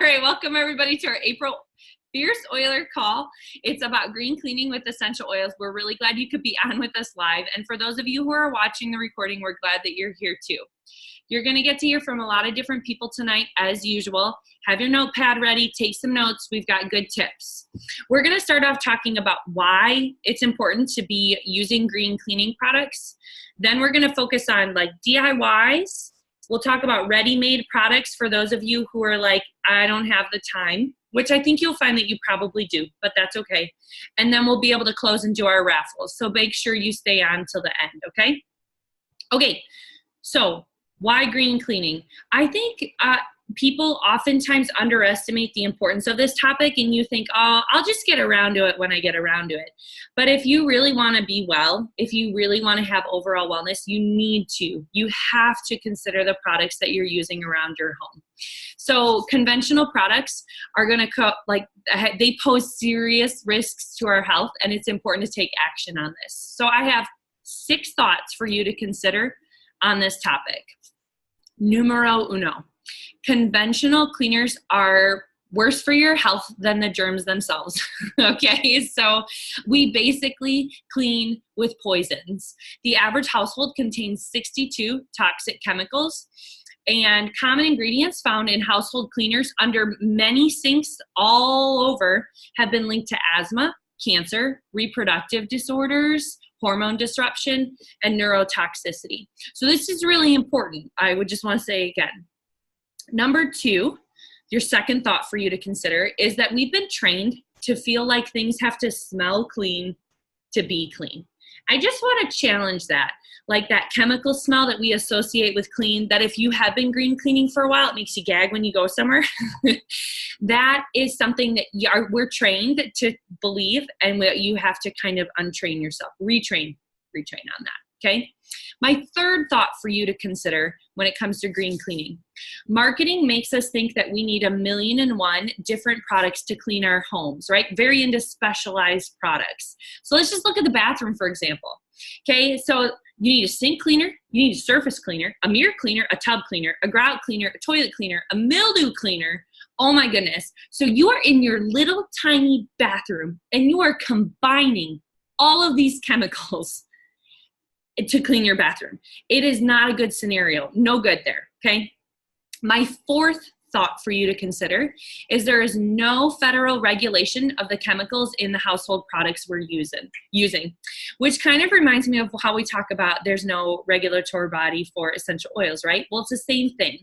right, welcome everybody to our April Fierce Oiler call. It's about green cleaning with essential oils. We're really glad you could be on with us live. And for those of you who are watching the recording, we're glad that you're here too. You're going to get to hear from a lot of different people tonight, as usual. Have your notepad ready, take some notes. We've got good tips. We're going to start off talking about why it's important to be using green cleaning products. Then we're going to focus on like DIYs. We'll talk about ready-made products for those of you who are like, I don't have the time, which I think you'll find that you probably do, but that's okay. And then we'll be able to close and do our raffles. So make sure you stay on till the end, okay? Okay, so why green cleaning? I think people oftentimes underestimate the importance of this topic, and you think, oh, I'll just get around to it when I get around to it. But if you really want to be well, if you really want to have overall wellness, you have to consider the products that you're using around your home. So conventional products are going to they pose serious risks to our health, and it's important to take action on this. So I have 6 thoughts for you to consider on this topic. Numero uno. Conventional cleaners are worse for your health than the germs themselves. Okay, so we basically clean with poisons. The average household contains 62 toxic chemicals, and common ingredients found in household cleaners under many sinks all over have been linked to asthma, cancer, reproductive disorders, hormone disruption, and neurotoxicity. So this is really important. I would just want to say again. Number 2, your second thought for you to consider is that we've been trained to feel like things have to smell clean to be clean. I just want to challenge that. Like that chemical smell that we associate with clean, that if you have been green cleaning for a while, it makes you gag when you go somewhere. That is something that we're trained to believe, and you have to kind of untrain yourself, retrain on that, okay? My third thought for you to consider when it comes to green cleaning. Marketing makes us think that we need 1,000,001 different products to clean our homes, right? Very into specialized products. So let's just look at the bathroom, for example. Okay, so you need a sink cleaner, you need a surface cleaner, a mirror cleaner, a tub cleaner, a grout cleaner, a toilet cleaner, a mildew cleaner. Oh my goodness. So you are in your little tiny bathroom and you are combining all of these chemicals to clean your bathroom. It is not a good scenario. No good there, okay? My fourth thought for you to consider is there is no federal regulation of the chemicals in the household products we're using, which kind of reminds me of how we talk about there's no regulatory body for essential oils, right? Well, it's the same thing.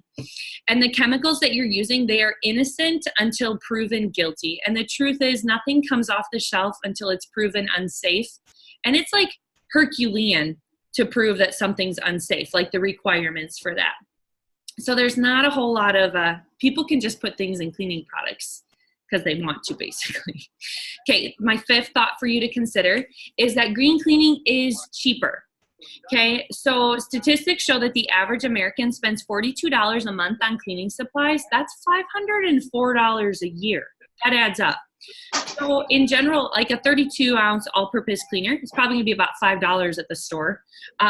And the chemicals that you're using, they are innocent until proven guilty. And the truth is nothing comes off the shelf until it's proven unsafe. And it's like Herculean to prove that something's unsafe, like the requirements for that. So there's not a whole lot of, people can just put things in cleaning products because they want to, basically. Okay, my fifth thought for you to consider is that green cleaning is cheaper. Okay, so statistics show that the average American spends $42 a month on cleaning supplies. That's $504 a year. That adds up. So in general, like a 32-ounce all-purpose cleaner, it's probably gonna be about $5 at the store.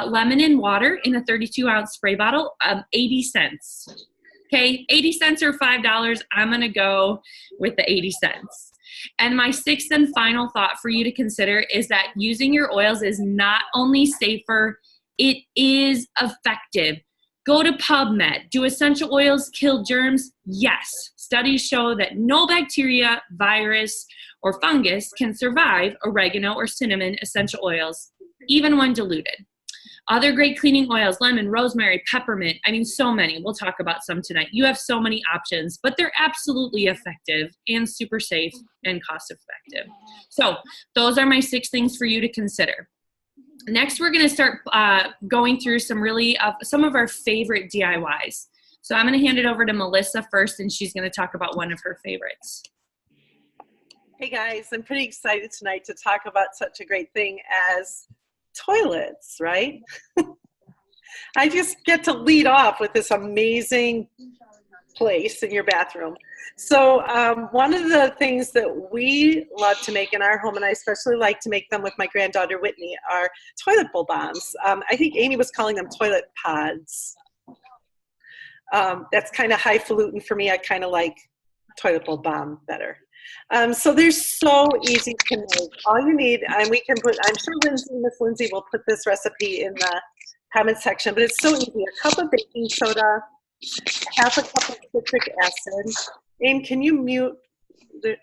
Lemon and water in a 32-ounce spray bottle, 80 cents. Okay, 80 cents or $5, I'm gonna go with the 80 cents. And my sixth and final thought for you to consider is that using your oils is not only safer, it is effective. Go to PubMed. Do essential oils kill germs? Yes. Studies show that no bacteria, virus, or fungus can survive oregano or cinnamon essential oils, even when diluted. Other great cleaning oils, lemon, rosemary, peppermint, I mean, so many. We'll talk about some tonight. You have so many options, but they're absolutely effective and super safe and cost effective. So those are my 6 things for you to consider. Next, we're going to start going through some of our favorite DIYs. So I'm going to hand it over to Melissa first, and she's going to talk about one of her favorites. Hey guys, I'm pretty excited tonight to talk about such a great thing as toilets, right? I just get to lead off with this amazing place in your bathroom. So one of the things that we love to make in our home, and I especially like to make them with my granddaughter Whitney, are toilet bowl bombs. I think Amy was calling them toilet pods. That's kind of highfalutin for me. I kind of like toilet bowl balm better. So they're so easy to make. All you need, and we can put, I'm sure Miss Lindsay will put this recipe in the comment section, but it's so easy. A cup of baking soda, half a cup of citric acid. Aim, can you mute the,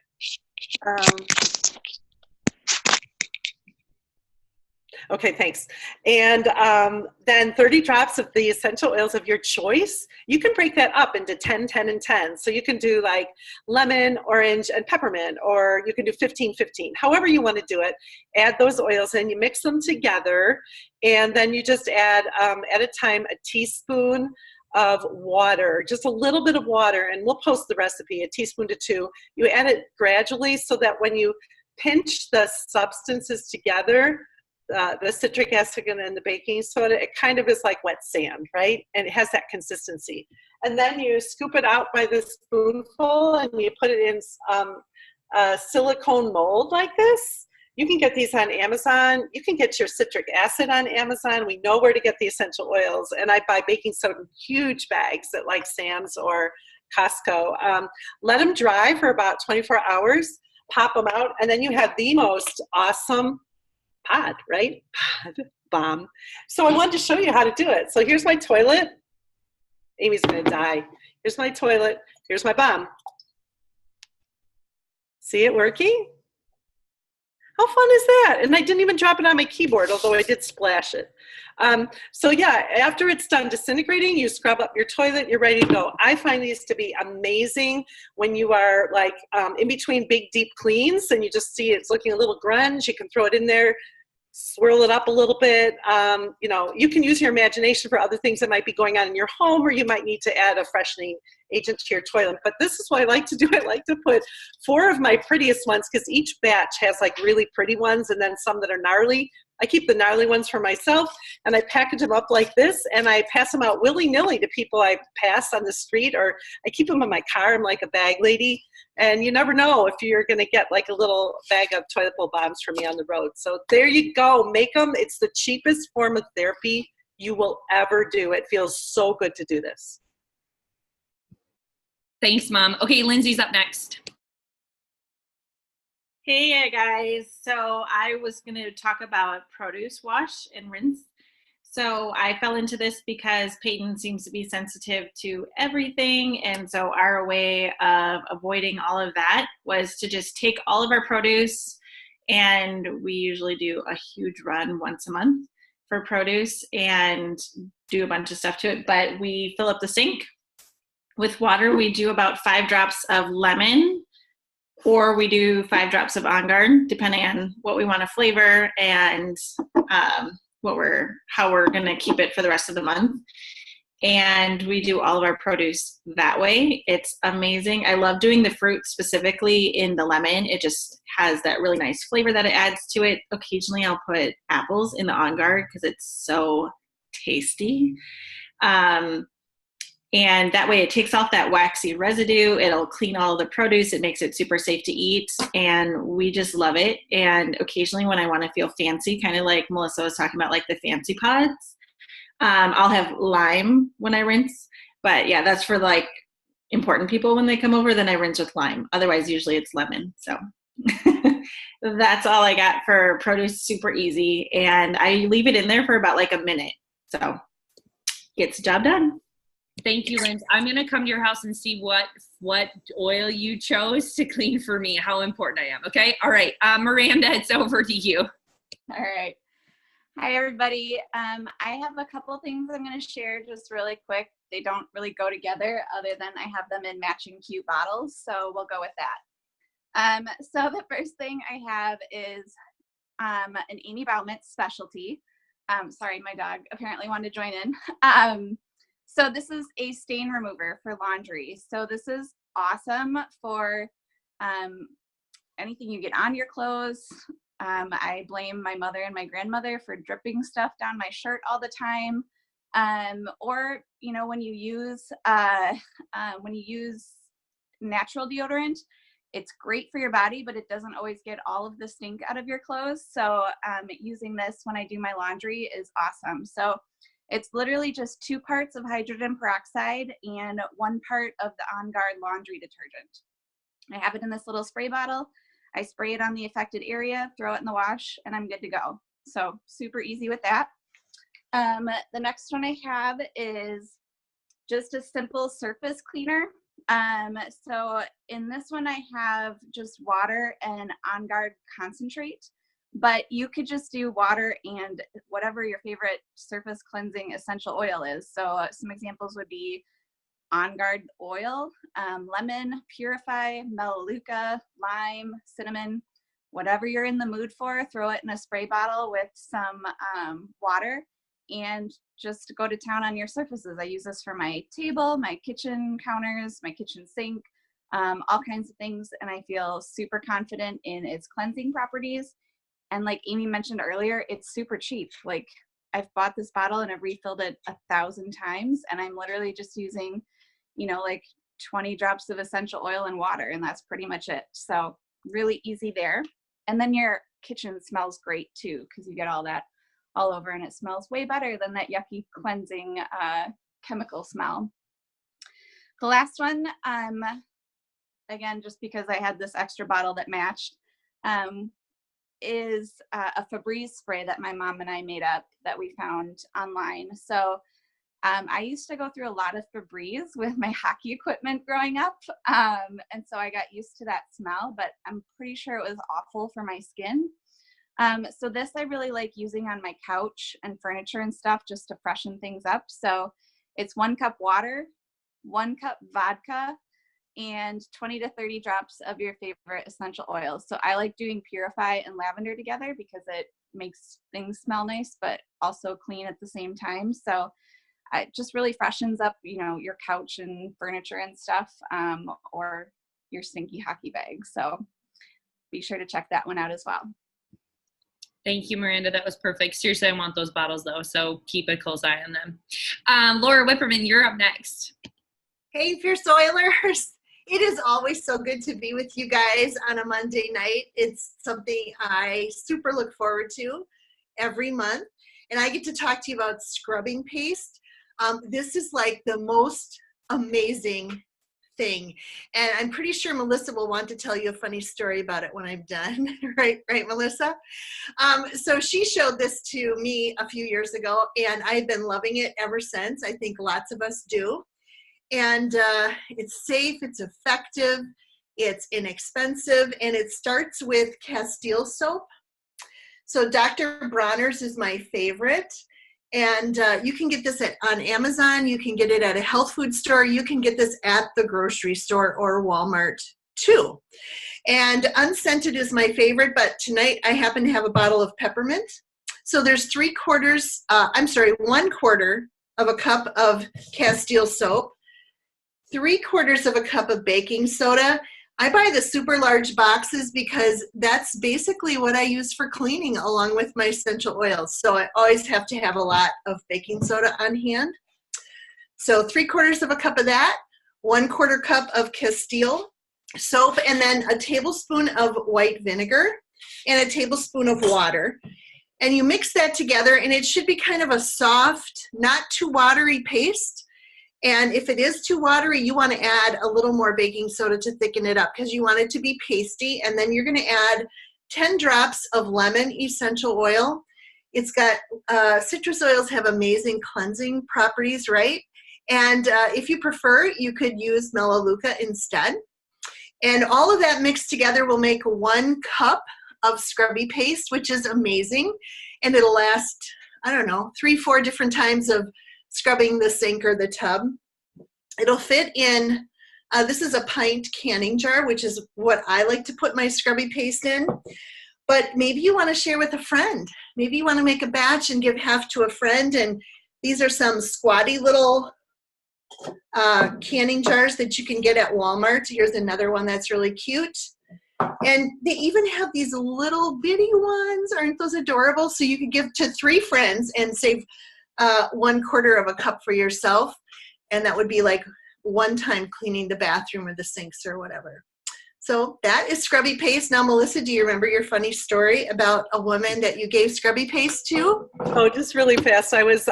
okay, thanks. And then 30 drops of the essential oils of your choice. You can break that up into 10, 10, and 10. So you can do like lemon, orange, and peppermint, or you can do 15, 15. However you want to do it, add those oils in, you mix them together, and then you just add, at a time, a teaspoon of water, just a little bit of water, and we'll post the recipe, a teaspoon to 2. You add it gradually so that when you pinch the substances together, the citric acid and the baking soda, it kind of is like wet sand, right? And it has that consistency. And then you scoop it out by the spoonful and you put it in a silicone mold like this. You can get these on Amazon. You can get your citric acid on Amazon. We know where to get the essential oils. And I buy baking soda in huge bags at like Sam's or Costco. Let them dry for about 24 hours, pop them out, and then you have the most awesome pod, right? Pod bomb. So I wanted to show you how to do it. So here's my toilet. Amy's gonna die. Here's my toilet. Here's my bomb. See it working? How fun is that? And I didn't even drop it on my keyboard, although I did splash it. So yeah, after it's done disintegrating, you scrub up your toilet, you're ready to go. I find these to be amazing when you are like in between big, deep cleans and you just see it's looking a little grunge. You can throw it in there, swirl it up a little bit. You know, you can use your imagination for other things that might be going on in your home, or you might need to add a freshening agent to your toilet. But this is what I like to do. I like to put 4 of my prettiest ones because each batch has like really pretty ones and then some that are gnarly. I keep the gnarly ones for myself, and I package them up like this, and I pass them out willy-nilly to people I pass on the street, or I keep them in my car. I'm like a bag lady, and you never know if you're going to get like a little bag of toilet bowl bombs from me on the road. So there you go. Make them. It's the cheapest form of therapy you will ever do. It feels so good to do this. Thanks, Mom. Okay, Lindsay's up next. Hey guys, so I was going to talk about produce wash and rinse. So I fell into this because Peyton seems to be sensitive to everything, and so our way of avoiding all of that was to just take all of our produce, and we usually do a huge run once a month for produce and do a bunch of stuff to it, but we fill up the sink with water. We do about 5 drops of lemon, or we do 5 drops of On Guard, depending on what we want to flavor and how we're going to keep it for the rest of the month. And we do all of our produce that way. It's amazing. I love doing the fruit specifically in the lemon. It just has that really nice flavor that it adds to it. Occasionally I'll put apples in the On Guard because it's so tasty. And that way it takes off that waxy residue. It'll clean all of the produce. It makes it super safe to eat. And we just love it. And occasionally when I want to feel fancy, kind of like Melissa was talking about, like the fancy pods, I'll have lime when I rinse. But yeah, that's for like important people when they come over, then I rinse with lime. Otherwise, usually it's lemon. So that's all I got for produce. Super easy. And I leave it in there for about like a minute. So gets the job done. Thank you, Lindsay. I'm going to come to your house and see what oil you chose to clean for me, how important I am. Okay. All right. Miranda, it's over to you. All right. Hi, everybody. I have a couple of things I'm going to share just really quick. They don't really go together other than I have them in matching cute bottles. So we'll go with that. So the first thing I have is an Amy Baumitz specialty. Sorry, my dog apparently wanted to join in. So this is a stain remover for laundry. So this is awesome for anything you get on your clothes. I blame my mother and my grandmother for dripping stuff down my shirt all the time. Or, you know, when you use natural deodorant, it's great for your body, but it doesn't always get all of the stink out of your clothes. So using this when I do my laundry is awesome. So it's literally just 2 parts of hydrogen peroxide and 1 part of the On Guard laundry detergent. I have it in this little spray bottle. I spray it on the affected area, throw it in the wash, and I'm good to go. So super easy with that. The next one I have is just a simple surface cleaner. So in this one I have just water and On Guard concentrate, but you could just do water and whatever your favorite surface cleansing essential oil is. So some examples would be On Guard oil, lemon, Purify, Melaleuca, lime, cinnamon, whatever you're in the mood for, throw it in a spray bottle with some water and just go to town on your surfaces. I use this for my table, my kitchen counters, my kitchen sink, all kinds of things. And I feel super confident in its cleansing properties. And like Amy mentioned earlier, it's super cheap. Like I've bought this bottle and I've refilled it 1,000 times. And I'm literally just using, you know, like 20 drops of essential oil and water. And that's pretty much it. So really easy there. And then your kitchen smells great too, because you get all that all over and it smells way better than that yucky cleansing chemical smell. The last one, again, just because I had this extra bottle that matched, is a Febreze spray that my mom and I made up that we found online. So I used to go through a lot of Febreze with my hockey equipment growing up. And so I got used to that smell, but I'm pretty sure it was awful for my skin. So this I really like using on my couch and furniture and stuff just to freshen things up. So it's 1 cup water, 1 cup vodka, and 20 to 30 drops of your favorite essential oils. So I like doing Purify and lavender together because it makes things smell nice, but also clean at the same time. So it just really freshens up, you know, your couch and furniture and stuff, or your stinky hockey bag. So be sure to check that one out as well. Thank you, Miranda. That was perfect. Seriously, I want those bottles though, so keep a close eye on them. Laura Whipperman, you're up next. Hey, Fierce Oilers. It is always so good to be with you guys on a Monday night. It's something I super look forward to every month. And I get to talk to you about scrubbing paste. This is like the most amazing thing. And I'm pretty sure Melissa will want to tell you a funny story about it when I'm done. Right, Melissa? So she showed this to me a few years ago, and I've been loving it ever since. I think lots of us do. And it's safe, it's effective, it's inexpensive, and it starts with Castile soap. So Dr. Bronner's is my favorite. And you can get this on Amazon. You can get it at a health food store. You can get this at the grocery store or Walmart too. And unscented is my favorite, but tonight I happen to have a bottle of peppermint. So there's 1 quarter of a cup of Castile soap, 3/4 of a cup of baking soda. I buy the super large boxes because that's basically what I use for cleaning along with my essential oils. So I always have to have a lot of baking soda on hand. So 3/4 of a cup of that, 1/4 cup of Castile soap, and then a tablespoon of white vinegar and a tablespoon of water. And you mix that together and it should be kind of a soft, not too watery paste. And if it is too watery, you want to add a little more baking soda to thicken it up because you want it to be pasty. And then you're going to add 10 drops of lemon essential oil. It's got, citrus oils have amazing cleansing properties, right? And if you prefer, you could use Melaleuca instead. And all of that mixed together will make 1 cup of scrubby paste, which is amazing. And it'll last, I don't know, 3-4 different times of scrubbing the sink or the tub. It'll fit in, this is a pint canning jar, which is what I like to put my scrubby paste in. But maybe you want to share with a friend. Maybe you want to make a batch and give half to a friend. And these are some squatty little canning jars that you can get at Walmart. Here's another one that's really cute. And they even have these little bitty ones. Aren't those adorable? So you could give to 3 friends and save 1/4 of a cup for yourself, and that would be like one time cleaning the bathroom or the sinks or whatever. So that is scrubby paste. Now, Melissa, do you remember your funny story about a woman that you gave scrubby paste to? Oh, just really fast. I was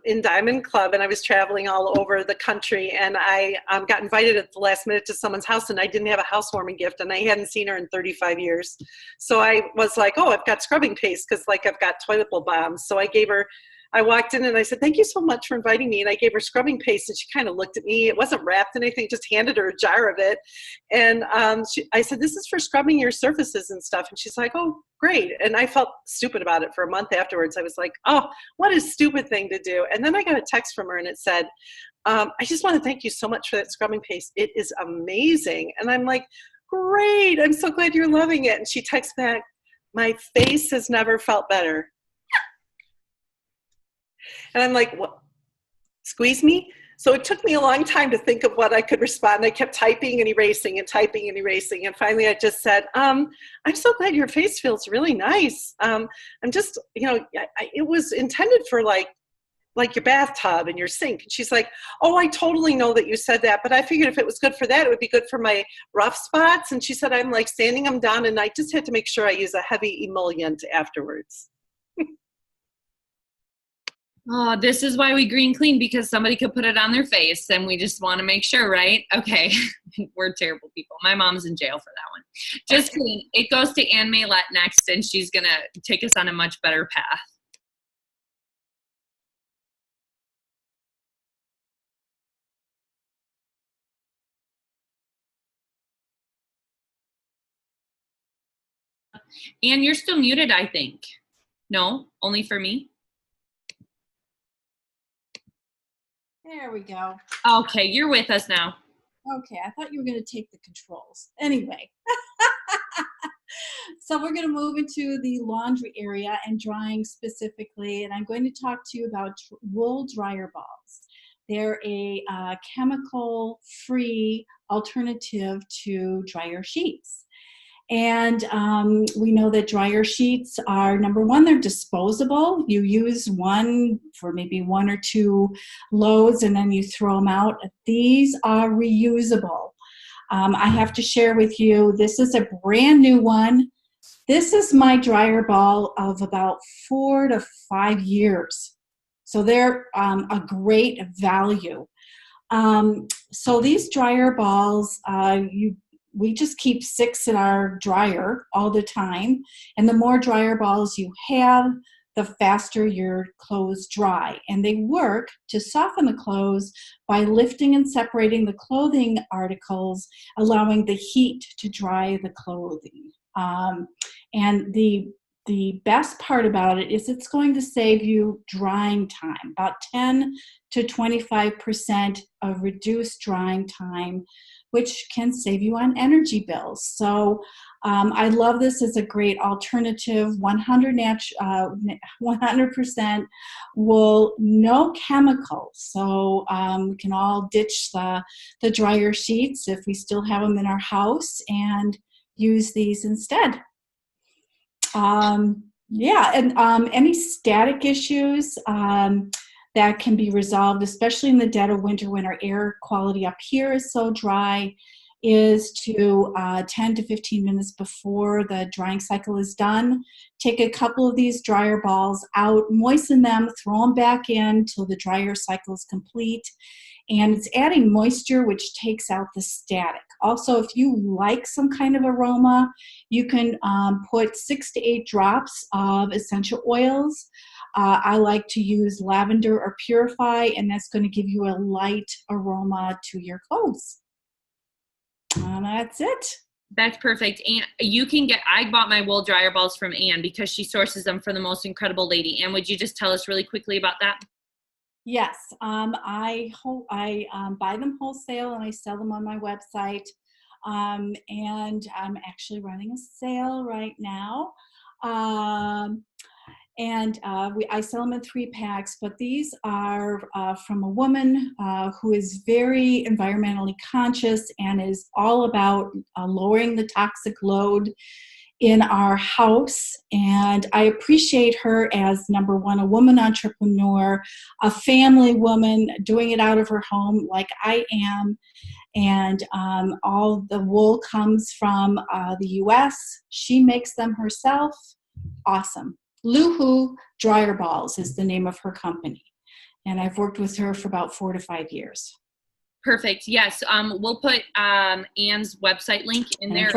in Diamond Club and I was traveling all over the country, and I got invited at the last minute to someone's house, and I didn't have a housewarming gift, and I hadn't seen her in 35 years. So I was like, oh, I've got scrubbing paste because like I've got toilet bowl bombs. So I walked in and I said, thank you so much for inviting me. And I gave her scrubbing paste, and she kind of looked at me. It wasn't wrapped in anything, just handed her a jar of it. And I said, this is for scrubbing your surfaces and stuff. And she's like, oh, great. And I felt stupid about it for a month afterwards. I was like, oh, what a stupid thing to do. And then I got a text from her and it said, I just want to thank you so much for that scrubbing paste. It is amazing. And I'm like, great. I'm so glad you're loving it. And she texts back, my face has never felt better. And I'm like, what? Squeeze me? So it took me a long time to think of what I could respond. I kept typing and erasing and typing and erasing. And finally I just said, I'm so glad your face feels really nice. I'm just, it was intended for like your bathtub and your sink. And she's like, oh, I totally know that you said that, but I figured if it was good for that, it would be good for my rough spots. And she said, I'm like sanding them down, and I just had to make sure I use a heavy emollient afterwards. Oh, this is why we green clean, because somebody could put it on their face, and we just want to make sure, right? Okay. We're terrible people. My mom's in jail for that one. Just kidding. It goes to Anne Maylette next, and she's going to take us on a much better path. Anne, you're still muted, I think. No? Only for me? There we go. Okay, you're with us now. Okay, I thought you were going to take the controls. Anyway, so we're going to move into the laundry area and drying specifically, and I'm going to talk to you about wool dryer balls. They're a chemical-free alternative to dryer sheets. And we know that dryer sheets are, number one, they're disposable. You use one for maybe 1 or 2 loads and then you throw them out. These are reusable. I have to share with you, this is a brand new one. This is my dryer ball of about 4 to 5 years. So they're a great value. So these dryer balls, we just keep 6 in our dryer all the time. And the more dryer balls you have, the faster your clothes dry. And they work to soften the clothes by lifting and separating the clothing articles, allowing the heat to dry the clothing. And the best part about it is it's going to save you drying time, about 10 to 25% of reduced drying time, which can save you on energy bills. So I love this as a great alternative, 100% wool, no chemicals. So we can all ditch the dryer sheets if we still have them in our house and use these instead. Any static issues that can be resolved, especially in the dead of winter when our air quality up here is so dry, is to 10 to 15 minutes before the drying cycle is done, take a couple of these dryer balls out, moisten them, throw them back in till the dryer cycle is complete. And it's adding moisture, which takes out the static. Also, if you like some kind of aroma, you can put 6 to 8 drops of essential oils. I like to use lavender or Purify, and that's going to give you a light aroma to your clothes. And that's it. That's perfect. And I bought my wool dryer balls from Anne because she sources them for the most incredible lady. Anne, would you just tell us really quickly about that? Yes, I buy them wholesale and I sell them on my website. And I'm actually running a sale right now. I sell them in 3 packs, but these are from a woman who is very environmentally conscious and is all about lowering the toxic load in our house. And I appreciate her as, number one, a woman entrepreneur, a family woman doing it out of her home like I am. And all the wool comes from the US. She makes them herself. Awesome. Luhu Dryer Balls is the name of her company. And I've worked with her for about 4 to 5 years. Perfect. Yes. We'll put Anne's website link in there.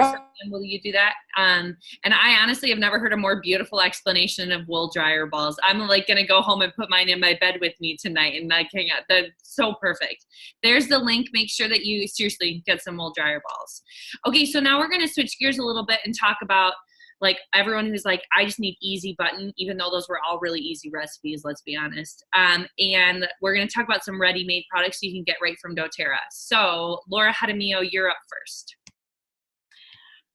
Will you do that? And I honestly have never heard a more beautiful explanation of wool dryer balls. I'm like going to go home and put mine in my bed with me tonight, and I can't. That's so perfect. There's the link. Make sure that you seriously get some wool dryer balls. Okay. So now we're going to switch gears a little bit and talk about like everyone who's like, I just need easy button, even though those were all really easy recipes, let's be honest. And we're going to talk about some ready-made products you can get right from doTERRA. So Laura Jaramillo, you're up first.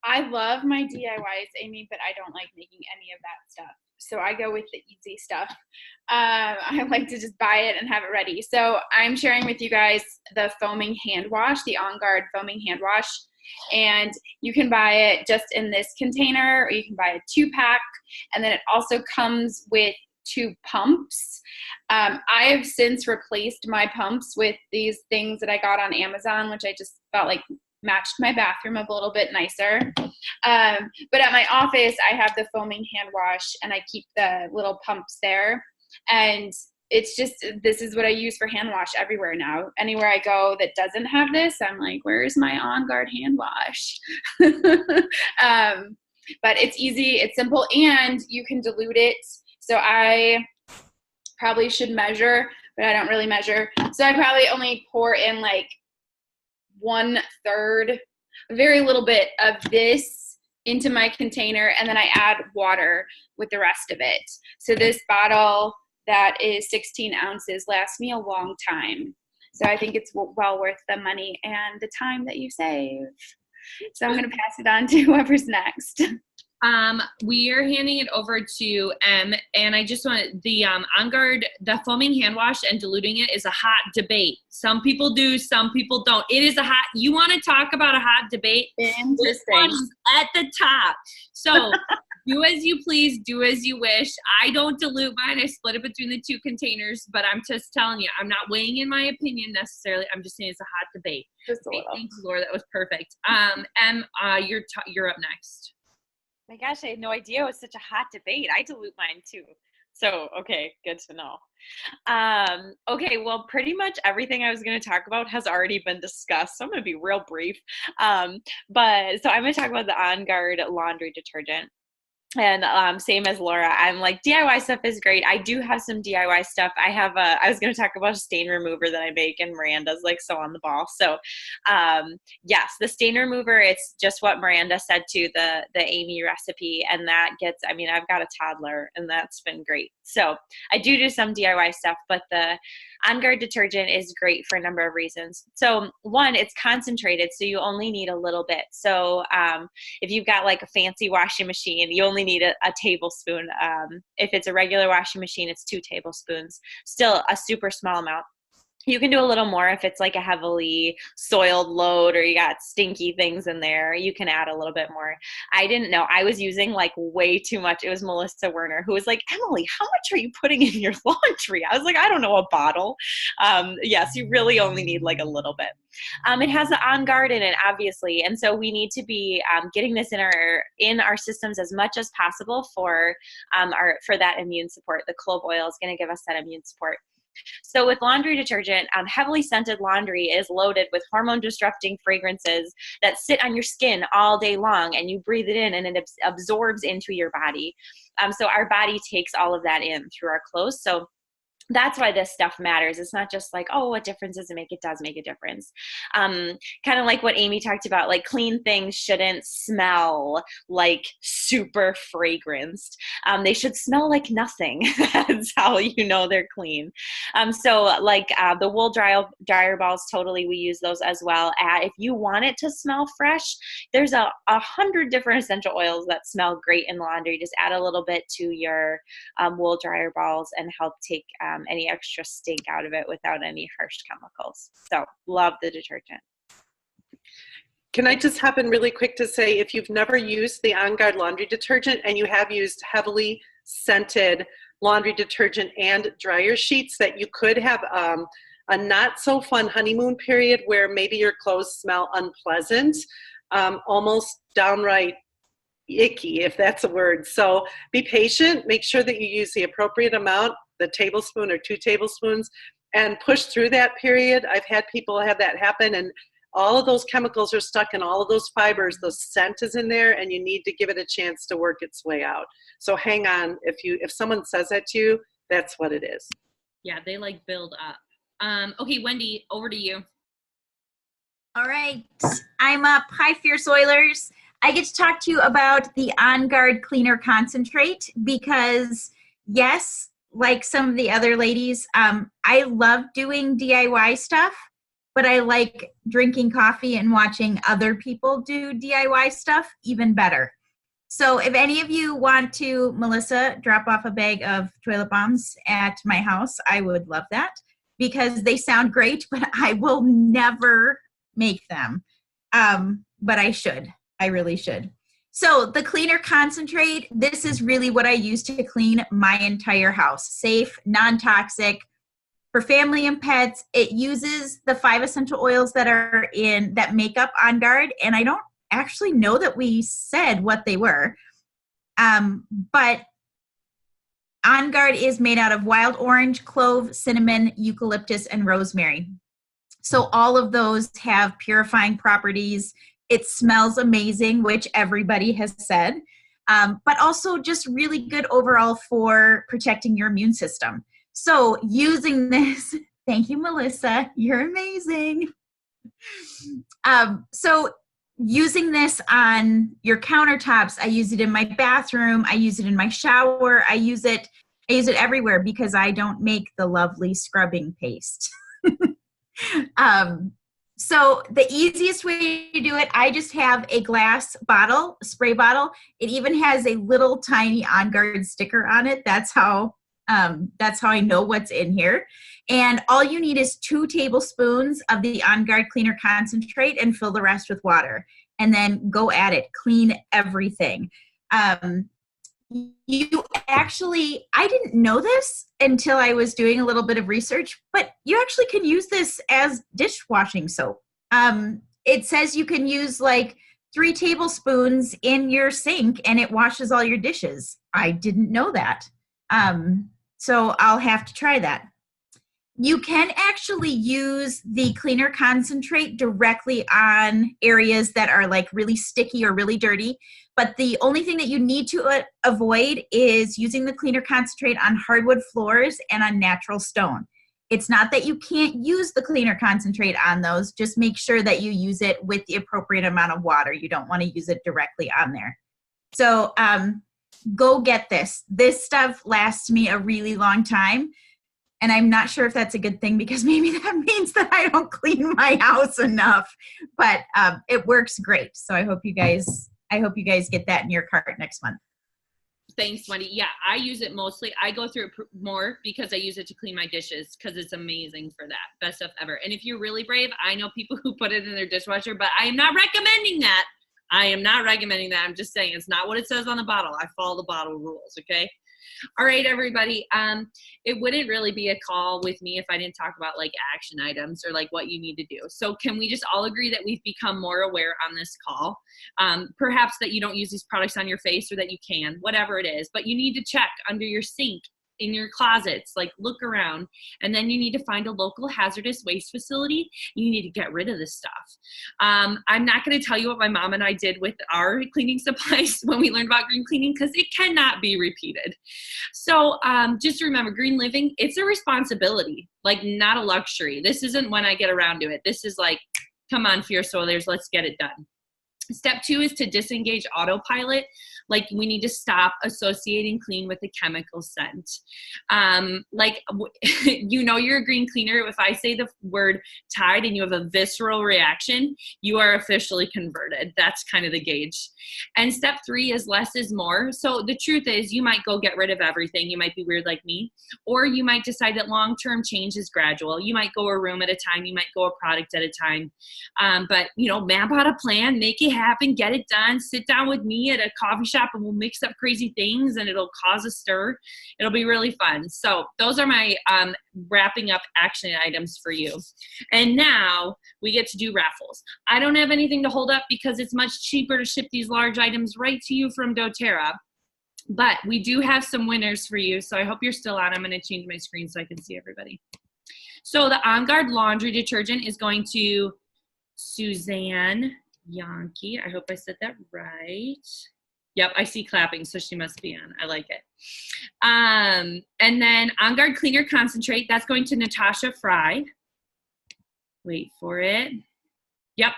I love my DIYs, Amy, but I don't like making any of that stuff. So I go with the easy stuff. I like to just buy it and have it ready. So I'm sharing with you guys the foaming hand wash, the On Guard foaming hand wash. And you can buy it just in this container, or you can buy a 2-pack, and then it also comes with 2 pumps. I have since replaced my pumps with these things that I got on Amazon, which I just felt like matched my bathroom a little bit nicer. But at my office, I have the foaming hand wash, and I keep the little pumps there. And it's just, this is what I use for hand wash everywhere now. Anywhere I go that doesn't have this, I'm like, where's my On Guard hand wash? But it's easy, it's simple, and you can dilute it. So I probably should measure, but I don't really measure. So I probably only pour in like 1/3, a very little bit of this into my container, and then I add water with the rest of it. So this bottle that is 16 ounces lasts me a long time. So I think it's well worth the money and the time that you save. So I'm going to pass it on to whoever's next. We are handing it over to Em, and I just want the On Guard, the foaming hand wash and diluting it is a hot debate. Some people do, some people don't. It is a hot, you want to talk about a hot debate? This one is at the top. So do as you please, do as you wish. I don't dilute mine. I split it between the 2 containers, but I'm just telling you, I'm not weighing in my opinion necessarily. I'm just saying it's a hot debate. Just a little. Thanks, Laura. That was perfect. Em, you're up next. My gosh, I had no idea it was such a hot debate. I dilute mine too. So, okay, good to know. Okay, well, pretty much everything I was going to talk about has already been discussed, so I'm going to be real brief. But so I'm going to talk about the On Guard laundry detergent. And same as Laura, I'm like, DIY stuff is great. I do have some DIY stuff. I was going to talk about a stain remover that I make, and Miranda's like so on the ball. So yes, the stain remover, it's just what Miranda said to the Amy recipe. And that gets, I mean, I've got a toddler, and that's been great. So I do some DIY stuff, but the On Guard detergent is great for a number of reasons. So one, it's concentrated, so you only need a little bit. So if you've got like a fancy washing machine, you only need a tablespoon. If it's a regular washing machine, it's 2 tablespoons. Still a super small amount. You can do a little more if it's like a heavily soiled load or you got stinky things in there. You can add a little bit more. I didn't know. I was using like way too much. It was Melissa Werner who was like, Emily, how much are you putting in your laundry? I was like, I don't know, a bottle. Yes, you really only need like a little bit. It has the On Guard in it, obviously. And so we need to be getting this in our systems as much as possible for that immune support. The clove oil is going to give us that immune support. So with laundry detergent, heavily scented laundry is loaded with hormone-disrupting fragrances that sit on your skin all day long, and you breathe it in and it absorbs into your body. So our body takes all of that in through our clothes. So that's why this stuff matters. It's not just like, oh, what difference does it make? It does make a difference. Kind of like what Amy talked about, like clean things shouldn't smell like super fragranced. They should smell like nothing. That's how you know they're clean. So like the wool dryer balls, totally, we use those as well. If you want it to smell fresh, there's 100 different essential oils that smell great in laundry. Just add a little bit to your wool dryer balls and help take any extra stink out of it without any harsh chemicals. So love the detergent. Can I just hop in really quick to say, if you've never used the On Guard laundry detergent and you have used heavily scented laundry detergent and dryer sheets, that you could have a not so fun honeymoon period where maybe your clothes smell unpleasant, almost downright icky, if that's a word. So be patient, make sure that you use the appropriate amount, the tablespoon or 2 tablespoons, and push through that period. I've had people have that happen, and all of those chemicals are stuck in all of those fibers. The scent is in there, and you need to give it a chance to work its way out. So hang on. If someone says that to you, that's what it is. Yeah, they like build up. Okay, Wendy, over to you. All right, I'm up. Hi, Fierce Oilers. I get to talk to you about the On Guard Cleaner Concentrate because, yes, like some of the other ladies, I love doing DIY stuff, but I like drinking coffee and watching other people do DIY stuff even better. So if any of you want to, Melissa, drop off a bag of toilet bombs at my house, I would love that because they sound great, but I will never make them. But I should. I really should. So the cleaner concentrate, this is really what I use to clean my entire house. Safe, non-toxic. For family and pets, it uses the 5 essential oils that make up On Guard, and I don't actually know that we said what they were. But On Guard is made out of wild orange, clove, cinnamon, eucalyptus, and rosemary. So all of those have purifying properties. It smells amazing, which everybody has said, but also just really good overall for protecting your immune system. So using this, thank you, Melissa, you're amazing. So using this on your countertops, I use it in my bathroom, I use it in my shower, I use it everywhere because I don't make the lovely scrubbing paste. So the easiest way to do it, I just have a glass bottle, a spray bottle. It even has a little tiny On Guard sticker on it. That's how I know what's in here. And all you need is 2 tablespoons of the On Guard Cleaner Concentrate and fill the rest with water. And then go at it, clean everything. You actually, I didn't know this until I was doing a little bit of research, but you actually can use this as dishwashing soap. It says you can use like 3 tablespoons in your sink and it washes all your dishes. I didn't know that. So I'll have to try that. You can actually use the cleaner concentrate directly on areas that are like really sticky or really dirty. But the only thing that you need to avoid is using the cleaner concentrate on hardwood floors and on natural stone. It's not that you can't use the cleaner concentrate on those. Just make sure that you use it with the appropriate amount of water. You don't want to use it directly on there. So go get this. This stuff lasts me a really long time. And I'm not sure if that's a good thing because maybe that means that I don't clean my house enough. But it works great. So I hope you guys get that in your cart next month. Thanks, Wendy. Yeah, I use it mostly. I go through it more because I use it to clean my dishes because it's amazing for that. Best stuff ever. And if you're really brave, I know people who put it in their dishwasher, but I am not recommending that. I'm just saying it's not what it says on the bottle. I follow the bottle rules, okay? All right, everybody. It wouldn't really be a call with me if I didn't talk about like action items or like what you need to do. So can we just all agree that we've become more aware on this call? Perhaps that you don't use these products on your face or that you can, whatever it is, but you need to check under your sink, in your closets, like look around, and then you need to find a local hazardous waste facility. You need to get rid of this stuff. I'm not going to tell you what my mom and I did with our cleaning supplies when we learned about green cleaning because it cannot be repeated. So just remember, green living, it's a responsibility, like not a luxury. This isn't when I get around to it. This is like, come on, Fierce Oilers, let's get it done. Step 2 is to disengage autopilot. Like we need to stop associating clean with a chemical scent. You're a green cleaner. If I say the word Tide and you have a visceral reaction, you are officially converted. That's kind of the gauge. And step 3 is less is more. So the truth is you might go get rid of everything. You might be weird like me, or you might decide that long-term change is gradual. You might go a room at a time. You might go a product at a time. But map out a plan, make it happen, get it done, sit down with me at a coffee shop and we'll mix up crazy things and it'll cause a stir. It'll be really fun. So those are my wrapping up action items for you. And now we get to do raffles. I don't have anything to hold up because it's much cheaper to ship these large items right to you from doTERRA. But we do have some winners for you, so I hope you're still on. I'm going to change my screen so I can see everybody. So the On Guard laundry detergent is going to Suzanne Yankee. I hope I said that right. Yep, I see clapping, so she must be on. I like it. And then On Guard Cleaner Concentrate, that's going to Natasha Fry. Wait for it. Yep,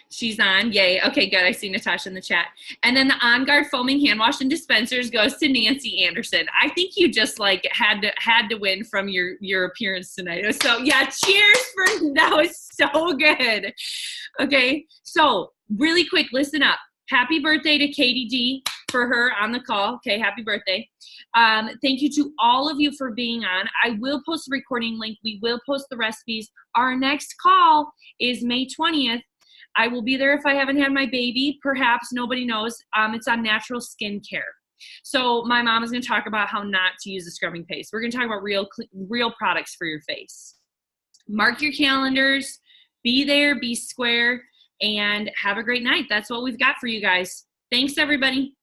she's on. Yay. Okay, good. I see Natasha in the chat. And then the On Guard Foaming Hand Wash and Dispensers goes to Nancy Anderson. I think you just like had to win from your appearance tonight. So yeah, cheers for that was so good. Okay, so really quick, listen up. Happy birthday to Katie D for her on the call. Okay, happy birthday. Thank you to all of you for being on. I will post the recording link. We will post the recipes. Our next call is May 20th. I will be there if I haven't had my baby. Perhaps, nobody knows. It's on natural skincare. So my mom is going to talk about how not to use the scrubbing paste. We're going to talk about real products for your face. Mark your calendars. Be there, be square, and have a great night. That's what we've got for you guys. Thanks, everybody.